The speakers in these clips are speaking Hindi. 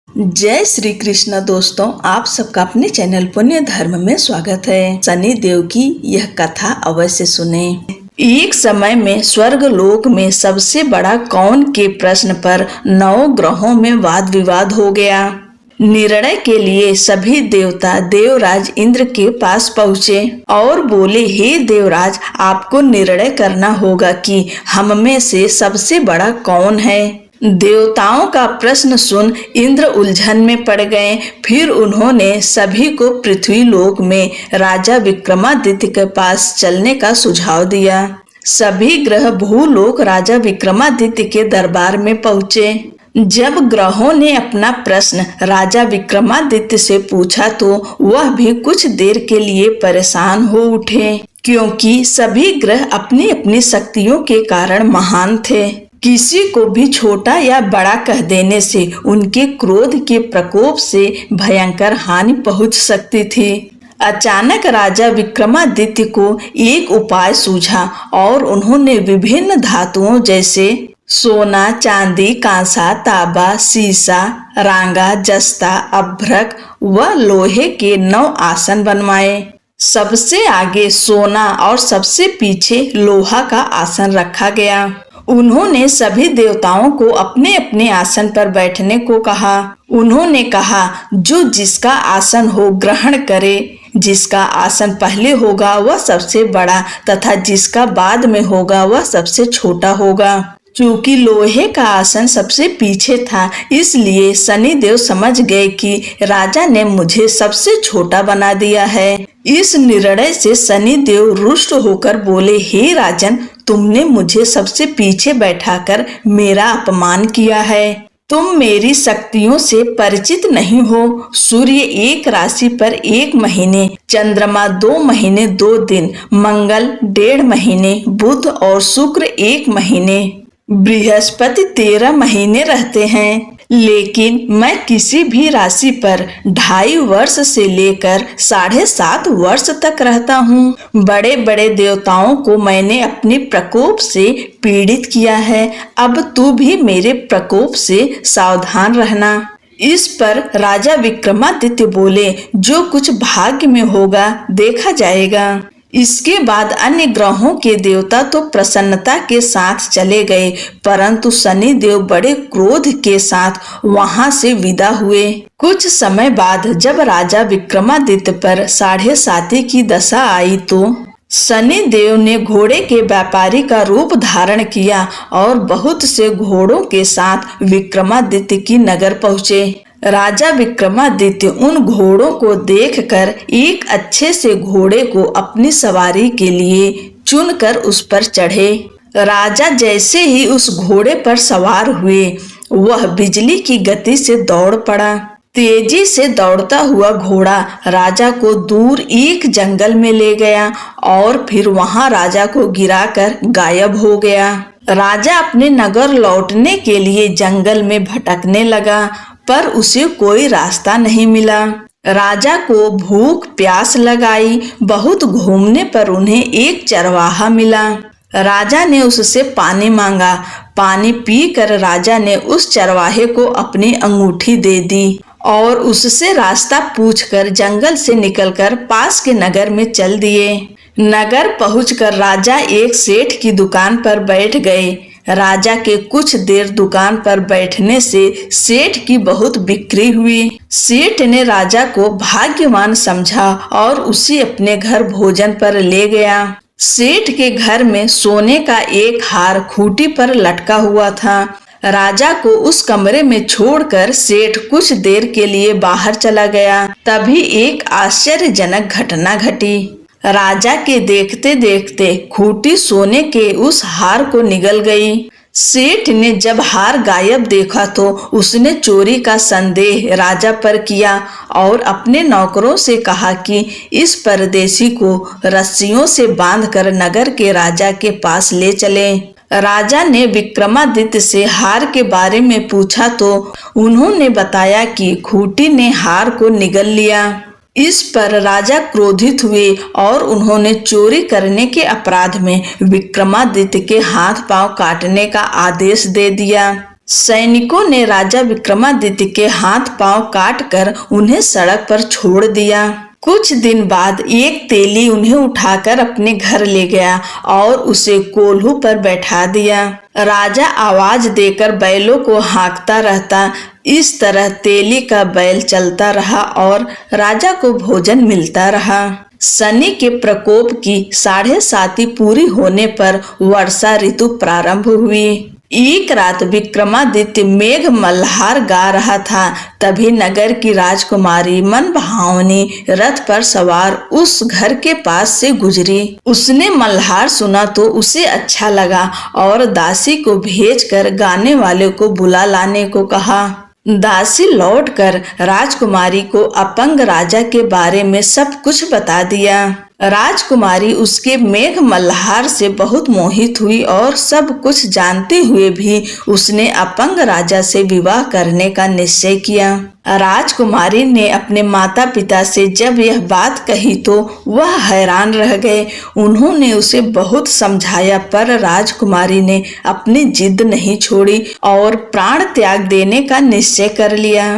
जय श्री कृष्ण दोस्तों, आप सबका अपने चैनल पुण्य धर्म में स्वागत है। शनि देव की यह कथा अवश्य सुने। एक समय में स्वर्ग लोक में सबसे बड़ा कौन के प्रश्न पर 9 ग्रहों में वाद विवाद हो गया। निर्णय के लिए सभी देवता देवराज इंद्र के पास पहुँचे और बोले, हे देवराज, आपको निर्णय करना होगा कि हम में से सबसे बड़ा कौन है। देवताओं का प्रश्न सुन इंद्र उलझन में पड़ गए। फिर उन्होंने सभी को पृथ्वी लोक में राजा विक्रमादित्य के पास चलने का सुझाव दिया। सभी ग्रह भूलोक राजा विक्रमादित्य के दरबार में पहुँचे। जब ग्रहों ने अपना प्रश्न राजा विक्रमादित्य से पूछा तो वह भी कुछ देर के लिए परेशान हो उठे, क्योंकि सभी ग्रह अपनी अपनी शक्तियों के कारण महान थे। किसी को भी छोटा या बड़ा कह देने से उनके क्रोध के प्रकोप से भयंकर हानि पहुंच सकती थी। अचानक राजा विक्रमादित्य को एक उपाय सूझा और उन्होंने विभिन्न धातुओं जैसे सोना, चांदी, कांसा, तांबा, सीसा, रांगा, जस्ता, अभ्रक व लोहे के 9 आसन बनवाए। सबसे आगे सोना और सबसे पीछे लोहा का आसन रखा गया। उन्होंने सभी देवताओं को अपने अपने आसन पर बैठने को कहा। उन्होंने कहा, जो जिसका आसन हो ग्रहण करे। जिसका आसन पहले होगा वह सबसे बड़ा तथा जिसका बाद में होगा वह सबसे छोटा होगा। चूंकि लोहे का आसन सबसे पीछे था, इसलिए शनिदेव समझ गए कि राजा ने मुझे सबसे छोटा बना दिया है। इस निर्णय से शनिदेव रुष्ट होकर बोले, हे राजन, तुमने मुझे सबसे पीछे बैठाकर मेरा अपमान किया है। तुम मेरी शक्तियों से परिचित नहीं हो। सूर्य एक राशि पर 1 महीने, चंद्रमा 2 महीने 2 दिन, मंगल 1.5 महीने, बुध और शुक्र 1 महीने, बृहस्पति 13 महीने रहते हैं। लेकिन मैं किसी भी राशि पर 2.5 वर्ष से लेकर 7.5 वर्ष तक रहता हूँ। बड़े बड़े देवताओं को मैंने अपने प्रकोप से पीड़ित किया है। अब तू भी मेरे प्रकोप से सावधान रहना। इस पर राजा विक्रमादित्य बोले, जो कुछ भाग्य में होगा देखा जाएगा। इसके बाद अन्य ग्रहों के देवता तो प्रसन्नता के साथ चले गए, परंतु शनिदेव बड़े क्रोध के साथ वहां से विदा हुए। कुछ समय बाद जब राजा विक्रमादित्य पर 7.5 की दशा आई तो शनिदेव ने घोड़े के व्यापारी का रूप धारण किया और बहुत से घोड़ों के साथ विक्रमादित्य की नगर पहुँचे। राजा विक्रमादित्य उन घोड़ों को देखकर एक अच्छे से घोड़े को अपनी सवारी के लिए चुनकर उस पर चढ़े। राजा जैसे ही उस घोड़े पर सवार हुए, वह बिजली की गति से दौड़ पड़ा। तेजी से दौड़ता हुआ घोड़ा राजा को दूर एक जंगल में ले गया और फिर वहां राजा को गिराकर गायब हो गया। राजा अपने नगर लौटने के लिए जंगल में भटकने लगा, पर उसे कोई रास्ता नहीं मिला। राजा को भूख प्यास लगाई। बहुत घूमने पर उन्हें एक चरवाहा मिला। राजा ने उससे पानी मांगा। पानी पीकर राजा ने उस चरवाहे को अपनी अंगूठी दे दी और उससे रास्ता पूछकर जंगल से निकलकर पास के नगर में चल दिए। नगर पहुंचकर राजा एक सेठ की दुकान पर बैठ गए। राजा के कुछ देर दुकान पर बैठने से सेठ की बहुत बिक्री हुई। सेठ ने राजा को भाग्यवान समझा और उसे अपने घर भोजन पर ले गया। सेठ के घर में सोने का एक हार खूंटी पर लटका हुआ था। राजा को उस कमरे में छोड़कर सेठ कुछ देर के लिए बाहर चला गया। तभी एक आश्चर्यजनक घटना घटी। राजा के देखते देखते खूंटी सोने के उस हार को निगल गई। सेठ ने जब हार गायब देखा तो उसने चोरी का संदेह राजा पर किया और अपने नौकरों से कहा कि इस परदेशी को रस्सियों से बांधकर नगर के राजा के पास ले चले। राजा ने विक्रमादित्य से हार के बारे में पूछा तो उन्होंने बताया कि खूंटी ने हार को निगल लिया। इस पर राजा क्रोधित हुए और उन्होंने चोरी करने के अपराध में विक्रमादित्य के हाथ पांव काटने का आदेश दे दिया। सैनिकों ने राजा विक्रमादित्य के हाथ पांव काट कर उन्हें सड़क पर छोड़ दिया। कुछ दिन बाद एक तेली उन्हें उठाकर अपने घर ले गया और उसे कोल्हू पर बैठा दिया। राजा आवाज देकर बैलों को हाँकता रहता। इस तरह तेली का बैल चलता रहा और राजा को भोजन मिलता रहा। शनि के प्रकोप की 7.5 पूरी होने पर वर्षा ऋतु प्रारंभ हुई। एक रात विक्रमादित्य मेघ मल्हार गा रहा था। तभी नगर की राजकुमारी मन भावनी रथ पर सवार उस घर के पास से गुजरी। उसने मल्हार सुना तो उसे अच्छा लगा और दासी को भेजकर गाने वाले को बुला लाने को कहा। दासी लौटकर राजकुमारी को अपंग राजा के बारे में सब कुछ बता दिया। राजकुमारी उसके मेघ मल्हार से बहुत मोहित हुई और सब कुछ जानते हुए भी उसने अपंग राजा से विवाह करने का निश्चय किया। राजकुमारी ने अपने माता पिता से जब यह बात कही तो वह हैरान रह गए। उन्होंने उसे बहुत समझाया पर राजकुमारी ने अपनी जिद नहीं छोड़ी और प्राण त्याग देने का निश्चय कर लिया।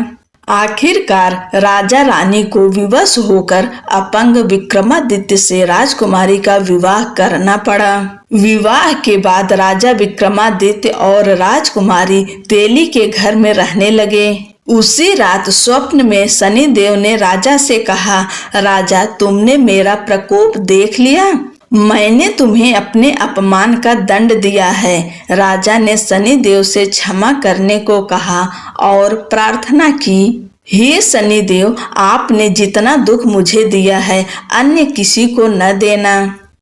आखिरकार राजा रानी को विवश होकर अपंग विक्रमादित्य से राजकुमारी का विवाह करना पड़ा। विवाह के बाद राजा विक्रमादित्य और राजकुमारी तेली के घर में रहने लगे। उसी रात स्वप्न में शनिदेव ने राजा से कहा, राजा तुमने मेरा प्रकोप देख लिया। मैंने तुम्हें अपने अपमान का दंड दिया है। राजा ने शनिदेव से क्षमा करने को कहा और प्रार्थना की, हे शनिदेव, आपने जितना दुख मुझे दिया है अन्य किसी को न देना।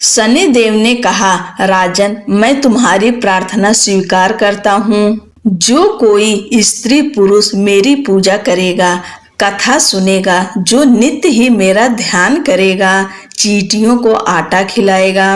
शनिदेव ने कहा, राजन, मैं तुम्हारी प्रार्थना स्वीकार करता हूँ। जो कोई स्त्री पुरुष मेरी पूजा करेगा, कथा सुनेगा, जो नित्य ही मेरा ध्यान करेगा, चींटियों को आटा खिलाएगा,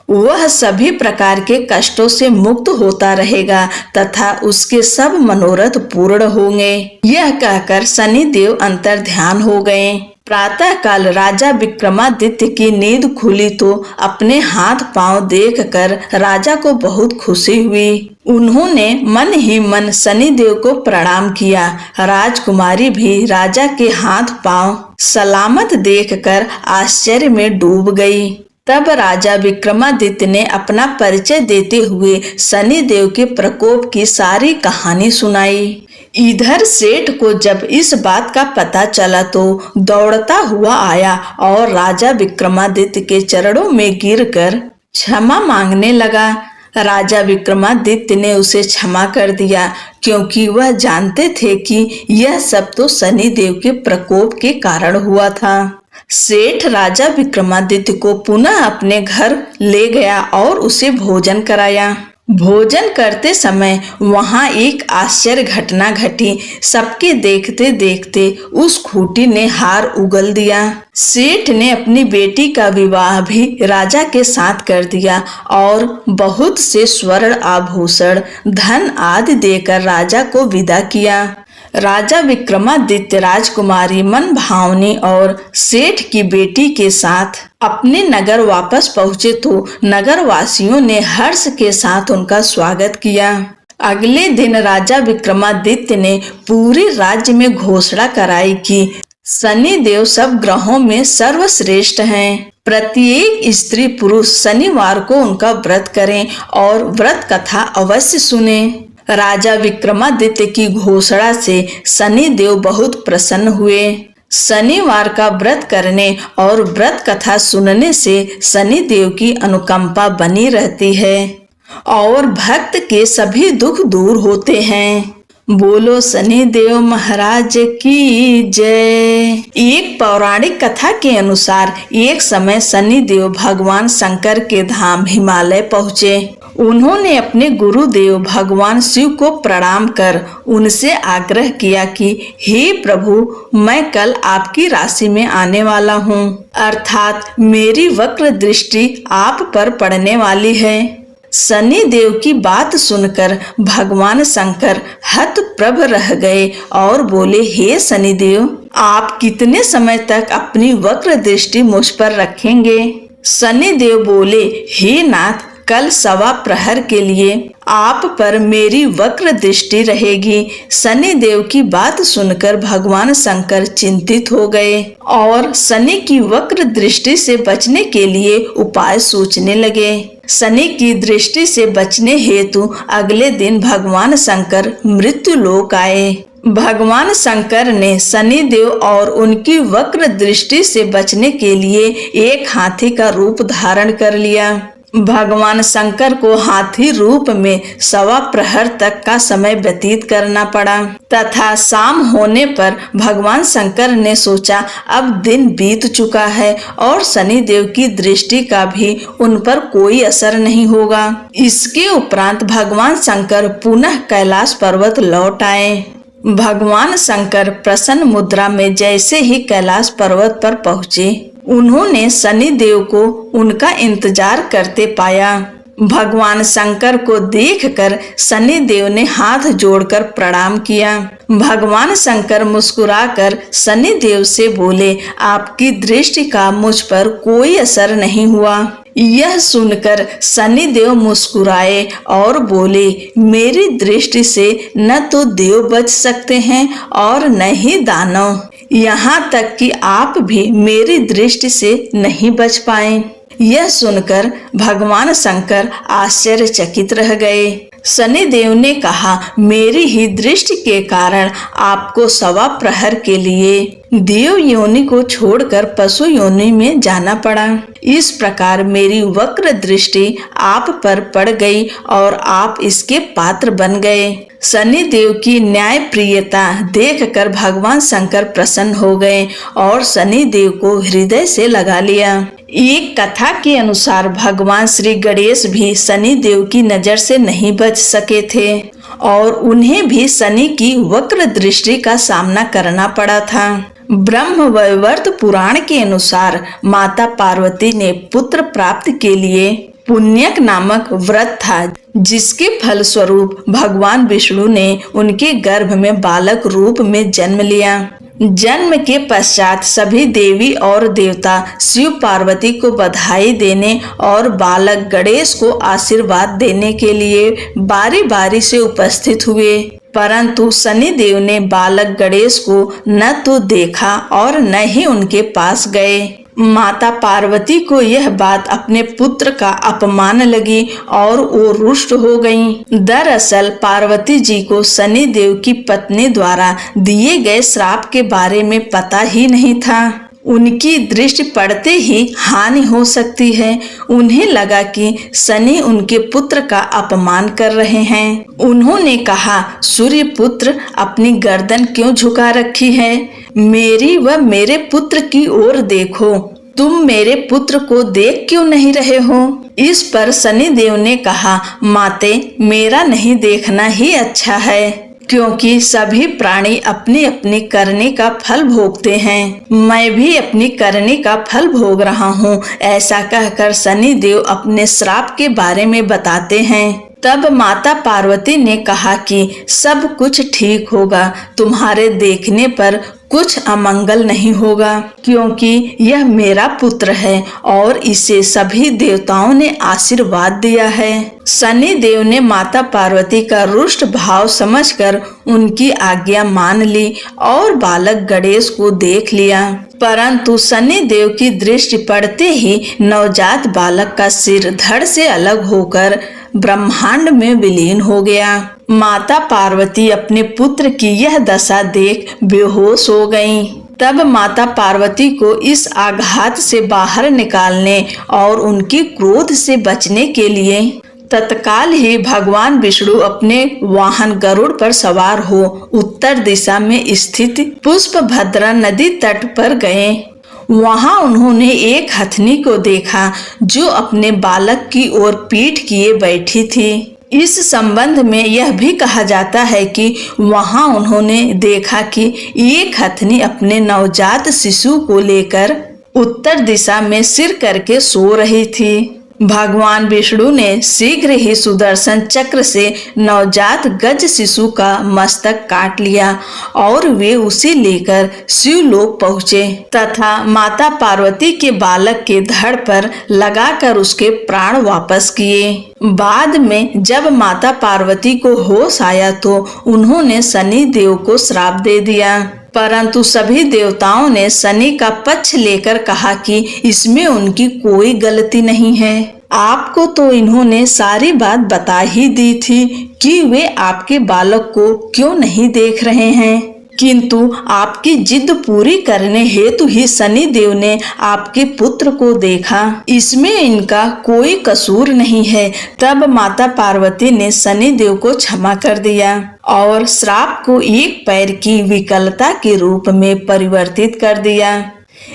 वह सभी प्रकार के कष्टों से मुक्त होता रहेगा तथा उसके सब मनोरथ पूर्ण होंगे। यह कहकर शनिदेव अंतर्ध्यान हो गए। प्रातः काल राजा विक्रमादित्य की नींद खुली तो अपने हाथ पांव देखकर राजा को बहुत खुशी हुई। उन्होंने मन ही मन शनिदेव को प्रणाम किया। राजकुमारी भी राजा के हाथ पांव सलामत देखकर आश्चर्य में डूब गई। तब राजा विक्रमादित्य ने अपना परिचय देते हुए शनिदेव के प्रकोप की सारी कहानी सुनाई। इधर सेठ को जब इस बात का पता चला तो दौड़ता हुआ आया और राजा विक्रमादित्य के चरणों में गिरकर क्षमा मांगने लगा। राजा विक्रमादित्य ने उसे क्षमा कर दिया क्योंकि वह जानते थे कि यह सब तो शनिदेव के प्रकोप के कारण हुआ था। सेठ राजा विक्रमादित्य को पुनः अपने घर ले गया और उसे भोजन कराया। भोजन करते समय वहां एक आश्चर्य घटना घटी। सबके देखते देखते उस खूंटी ने हार उगल दिया। सेठ ने अपनी बेटी का विवाह भी राजा के साथ कर दिया और बहुत से स्वर्ण आभूषण, धन आदि देकर राजा को विदा किया। राजा विक्रमादित्य राजकुमारी मन भावनी और सेठ की बेटी के साथ अपने नगर वापस पहुँचे तो नगर वासियों ने हर्ष के साथ उनका स्वागत किया। अगले दिन राजा विक्रमादित्य ने पूरे राज्य में घोषणा कराई कि शनिदेव सब ग्रहों में सर्वश्रेष्ठ हैं। प्रत्येक स्त्री पुरुष शनिवार को उनका व्रत करें और व्रत कथा अवश्य सुने। राजा विक्रमादित्य की घोषणा से शनिदेव बहुत प्रसन्न हुए। शनिवार का व्रत करने और व्रत कथा सुनने से शनिदेव की अनुकंपा बनी रहती है और भक्त के सभी दुख दूर होते हैं। बोलो शनिदेव महाराज की जय। एक पौराणिक कथा के अनुसार एक समय शनिदेव भगवान शंकर के धाम हिमालय पहुँचे। उन्होंने अपने गुरुदेव भगवान शिव को प्रणाम कर उनसे आग्रह किया कि हे प्रभु, मैं कल आपकी राशि में आने वाला हूँ, अर्थात मेरी वक्र दृष्टि आप पर पड़ने वाली है। शनि देव की बात सुनकर भगवान शंकर हतप्रभ रह गए और बोले, हे शनिदेव, आप कितने समय तक अपनी वक्र दृष्टि मुझ पर रखेंगे? शनिदेव बोले, हे नाथ, कल सवा प्रहर के लिए आप पर मेरी वक्र दृष्टि रहेगी। शनिदेव की बात सुनकर भगवान शंकर चिंतित हो गए और शनि की वक्र दृष्टि से बचने के लिए उपाय सोचने लगे। शनि की दृष्टि से बचने हेतु अगले दिन भगवान शंकर मृत्यु लोक आए। भगवान शंकर ने शनिदेव और उनकी वक्र दृष्टि से बचने के लिए एक हाथी का रूप धारण कर लिया। भगवान शंकर को हाथी रूप में सवा प्रहर तक का समय व्यतीत करना पड़ा तथा शाम होने पर भगवान शंकर ने सोचा अब दिन बीत चुका है और शनिदेव की दृष्टि का भी उन पर कोई असर नहीं होगा। इसके उपरांत भगवान शंकर पुनः कैलाश पर्वत लौट आए। भगवान शंकर प्रसन्न मुद्रा में जैसे ही कैलाश पर्वत पर पहुँचे, उन्होंने शनिदेव को उनका इंतजार करते पाया। भगवान शंकर को देखकर शनिदेव ने हाथ जोड़कर प्रणाम किया। भगवान शंकर मुस्कुराकर शनिदेव से बोले, आपकी दृष्टि का मुझ पर कोई असर नहीं हुआ। यह सुनकर शनिदेव मुस्कुराए और बोले, मेरी दृष्टि से न तो देव बच सकते हैं और न ही दानव, यहाँ तक कि आप भी मेरी दृष्टि से नहीं बच पाए। यह सुनकर भगवान शंकर आश्चर्यचकित रह गए। शनिदेव ने कहा, मेरी ही दृष्टि के कारण आपको सवा प्रहर के लिए देव योनि को छोड़कर पशु योनि में जाना पड़ा। इस प्रकार मेरी वक्र दृष्टि आप पर पड़ गई और आप इसके पात्र बन गए। शनिदेव की न्याय प्रियता देखकर भगवान शंकर प्रसन्न हो गए और शनिदेव को हृदय से लगा लिया। एक कथा के अनुसार भगवान श्री गणेश भी शनिदेव की नजर से नहीं बच सके थे और उन्हें भी शनि की वक्र दृष्टि का सामना करना पड़ा था। ब्रह्म वैवर्त पुराण के अनुसार माता पार्वती ने पुत्र प्राप्ति के लिए पुण्यक नामक व्रत था, जिसके फलस्वरूप भगवान विष्णु ने उनके गर्भ में बालक रूप में जन्म लिया। जन्म के पश्चात सभी देवी और देवता शिव पार्वती को बधाई देने और बालक गणेश को आशीर्वाद देने के लिए बारी बारी से उपस्थित हुए, परंतु शनिदेव ने बालक गणेश को न तो देखा और न ही उनके पास गए। माता पार्वती को यह बात अपने पुत्र का अपमान लगी और वो रुष्ट हो गईं। दरअसल पार्वती जी को शनिदेव की पत्नी द्वारा दिए गए श्राप के बारे में पता ही नहीं था। उनकी दृष्टि पड़ते ही हानि हो सकती है। उन्हें लगा कि शनि उनके पुत्र का अपमान कर रहे हैं। उन्होंने कहा, सूर्य पुत्र अपनी गर्दन क्यों झुका रखी है? मेरी व मेरे पुत्र की ओर देखो, तुम मेरे पुत्र को देख क्यों नहीं रहे हो? इस पर शनिदेव ने कहा, माते, मेरा नहीं देखना ही अच्छा है, क्योंकि सभी प्राणी अपनी अपनी करने का फल भोगते हैं। मैं भी अपनी करने का फल भोग रहा हूँ। ऐसा कहकर शनिदेव अपने श्राप के बारे में बताते हैं। तब माता पार्वती ने कहा कि सब कुछ ठीक होगा, तुम्हारे देखने पर कुछ अमंगल नहीं होगा, क्योंकि यह मेरा पुत्र है और इसे सभी देवताओं ने आशीर्वाद दिया है। शनि देव ने माता पार्वती का रुष्ट भाव समझकर उनकी आज्ञा मान ली और बालक गणेश को देख लिया, परंतु शनि देव की दृष्टि पड़ते ही नवजात बालक का सिर धड़ से अलग होकर ब्रह्मांड में विलीन हो गया। माता पार्वती अपने पुत्र की यह दशा देख बेहोश हो गईं। तब माता पार्वती को इस आघात से बाहर निकालने और उनके क्रोध से बचने के लिए तत्काल ही भगवान विष्णु अपने वाहन गरुड़ पर सवार हो उत्तर दिशा में स्थित पुष्पभद्रा नदी तट पर गए। वहां उन्होंने एक हथनी को देखा जो अपने बालक की ओर पीठ किए बैठी थी। इस संबंध में यह भी कहा जाता है कि वहां उन्होंने देखा कि एक हथनी अपने नवजात शिशु को लेकर उत्तर दिशा में सिर करके सो रही थी। भगवान विष्णु ने शीघ्र ही सुदर्शन चक्र से नवजात गज शिशु का मस्तक काट लिया और वे उसे लेकर शिवलोक पहुँचे तथा माता पार्वती के बालक के धड़ पर लगाकर उसके प्राण वापस किए। बाद में जब माता पार्वती को होश आया तो उन्होंने शनि देव को श्राप दे दिया, परंतु सभी देवताओं ने शनि का पक्ष लेकर कहा कि इसमें उनकी कोई गलती नहीं है। आपको तो इन्होंने सारी बात बता ही दी थी कि वे आपके बालक को क्यों नहीं देख रहे हैं, किंतु आपकी जिद पूरी करने हेतु ही शनि देव ने आपके पुत्र को देखा, इसमें इनका कोई कसूर नहीं है। तब माता पार्वती ने शनि देव को क्षमा कर दिया और श्राप को एक पैर की विकलता के रूप में परिवर्तित कर दिया।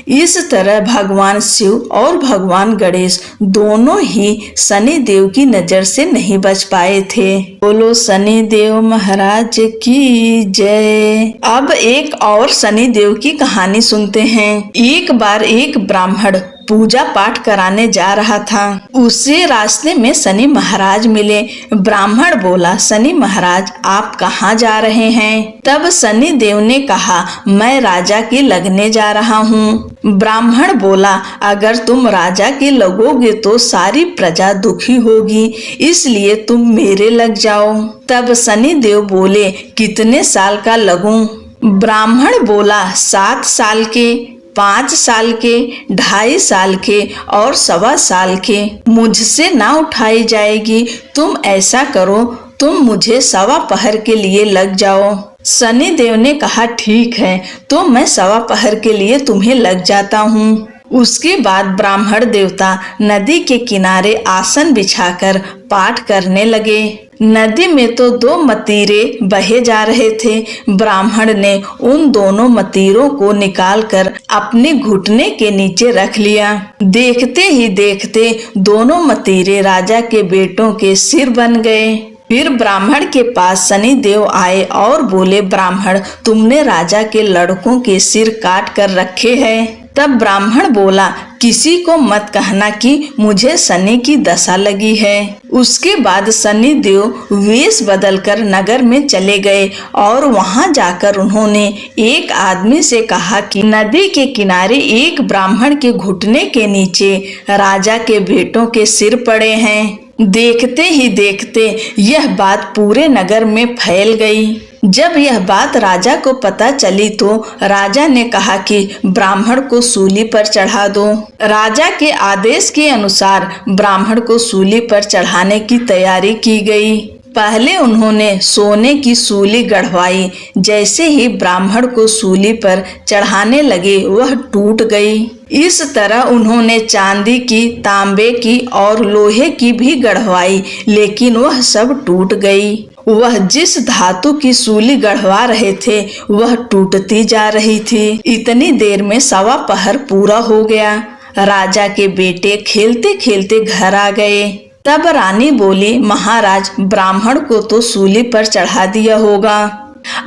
इस तरह भगवान शिव और भगवान गणेश दोनों ही शनि देव की नजर से नहीं बच पाए थे। बोलो शनि देव महाराज की जय। अब एक और शनि देव की कहानी सुनते हैं। एक बार एक ब्राह्मण पूजा पाठ कराने जा रहा था। उसे रास्ते में शनि महाराज मिले। ब्राह्मण बोला, शनि महाराज आप कहाँ जा रहे हैं? तब शनि देव ने कहा, मैं राजा के लगने जा रहा हूँ। ब्राह्मण बोला, अगर तुम राजा के लगोगे तो सारी प्रजा दुखी होगी, इसलिए तुम मेरे लग जाओ। तब शनि देव बोले, कितने साल का लगूं? ब्राह्मण बोला, 7 साल के, 5 साल के, 2.5 साल के और 1.25 साल के। मुझसे ना उठाई जाएगी। तुम ऐसा करो, तुम मुझे 1.25 पहर के लिए लग जाओ। शनि देव ने कहा, ठीक है, तो मैं 1.25 पहर के लिए तुम्हें लग जाता हूँ। उसके बाद ब्राह्मण देवता नदी के किनारे आसन बिछाकर पाठ करने लगे। नदी में तो 2 मतीरे बहे जा रहे थे। ब्राह्मण ने उन दोनों मतीरों को निकालकर अपने घुटने के नीचे रख लिया। देखते ही देखते दोनों मतीरे राजा के बेटों के सिर बन गए। फिर ब्राह्मण के पास शनि देव आए और बोले, ब्राह्मण तुमने राजा के लड़कों के सिर काट कर रखे हैं। तब ब्राह्मण बोला, किसी को मत कहना कि मुझे शनि की दशा लगी है। उसके बाद शनि देव वेश बदलकर नगर में चले गए और वहां जाकर उन्होंने एक आदमी से कहा कि नदी के किनारे एक ब्राह्मण के घुटने के नीचे राजा के बेटों के सिर पड़े हैं। देखते ही देखते यह बात पूरे नगर में फैल गई। जब यह बात राजा को पता चली तो राजा ने कहा कि ब्राह्मण को सूली पर चढ़ा दो। राजा के आदेश के अनुसार ब्राह्मण को सूली पर चढ़ाने की तैयारी की गई। पहले उन्होंने सोने की सूली गढ़वाई। जैसे ही ब्राह्मण को सूली पर चढ़ाने लगे वह टूट गई। इस तरह उन्होंने चांदी की, तांबे की और लोहे की भी गढ़वाई, लेकिन वह सब टूट गई। वह जिस धातु की सूली गढ़वा रहे थे वह टूटती जा रही थी। इतनी देर में 1.25 पहर पूरा हो गया। राजा के बेटे खेलते खेलते घर आ गए। तब रानी बोली, महाराज ब्राह्मण को तो सूली पर चढ़ा दिया होगा,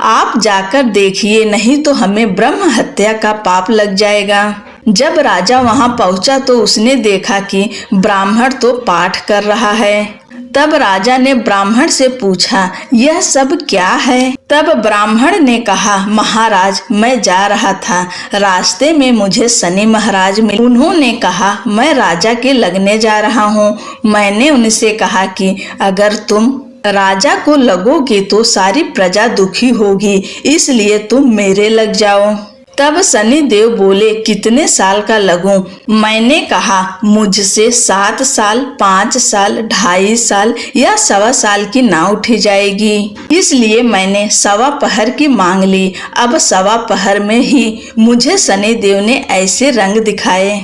आप जाकर देखिए, नहीं तो हमें ब्रह्म हत्या का पाप लग जाएगा। जब राजा वहां पहुंचा तो उसने देखा कि ब्राह्मण तो पाठ कर रहा है। तब राजा ने ब्राह्मण से पूछा, यह सब क्या है? तब ब्राह्मण ने कहा, महाराज मैं जा रहा था, रास्ते में मुझे शनि महाराज मिले। उन्होंने कहा, मैं राजा के लगने जा रहा हूँ। मैंने उनसे कहा कि अगर तुम राजा को लगोगे तो सारी प्रजा दुखी होगी, इसलिए तुम मेरे लग जाओ। तब शनि देव बोले, कितने साल का लगूं? मैंने कहा, मुझसे 7 साल, 5 साल, 2.5 साल या 1.25 साल की ना उठी जाएगी, इसलिए मैंने 1.25 पहर की मांग ली। अब 1.25 पहर में ही मुझे शनि देव ने ऐसे रंग दिखाए।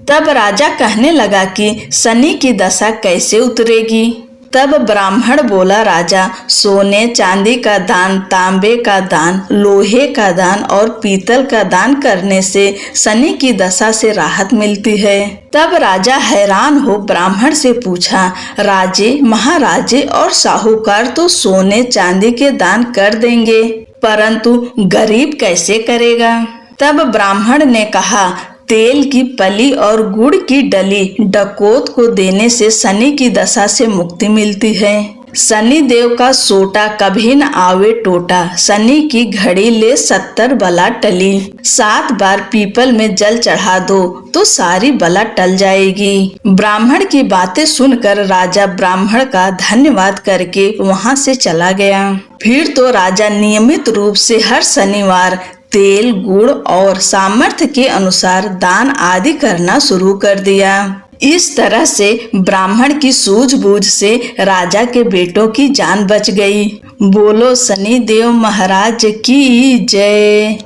तब राजा कहने लगा कि शनि की दशा कैसे उतरेगी? तब ब्राह्मण बोला, राजा सोने चांदी का दान, तांबे का दान, लोहे का दान और पीतल का दान करने से शनि की दशा से राहत मिलती है। तब राजा हैरान हो ब्राह्मण से पूछा, राजे, महाराजे और साहूकार तो सोने चांदी के दान कर देंगे, परंतु गरीब कैसे करेगा? तब ब्राह्मण ने कहा, तेल की पली और गुड़ की डली डकैत को देने से शनि की दशा से मुक्ति मिलती है। शनि देव का सोटा कभी न आवे टोटा, शनि की घड़ी ले 70 बला टली। 7 बार पीपल में जल चढ़ा दो तो सारी बला टल जाएगी। ब्राह्मण की बातें सुनकर राजा ब्राह्मण का धन्यवाद करके वहां से चला गया। फिर तो राजा नियमित रूप से हर शनिवार तेल, गुड़ और सामर्थ्य के अनुसार दान आदि करना शुरू कर दिया। इस तरह से ब्राह्मण की सूझबूझ से राजा के बेटों की जान बच गई। बोलो शनि देव महाराज की जय।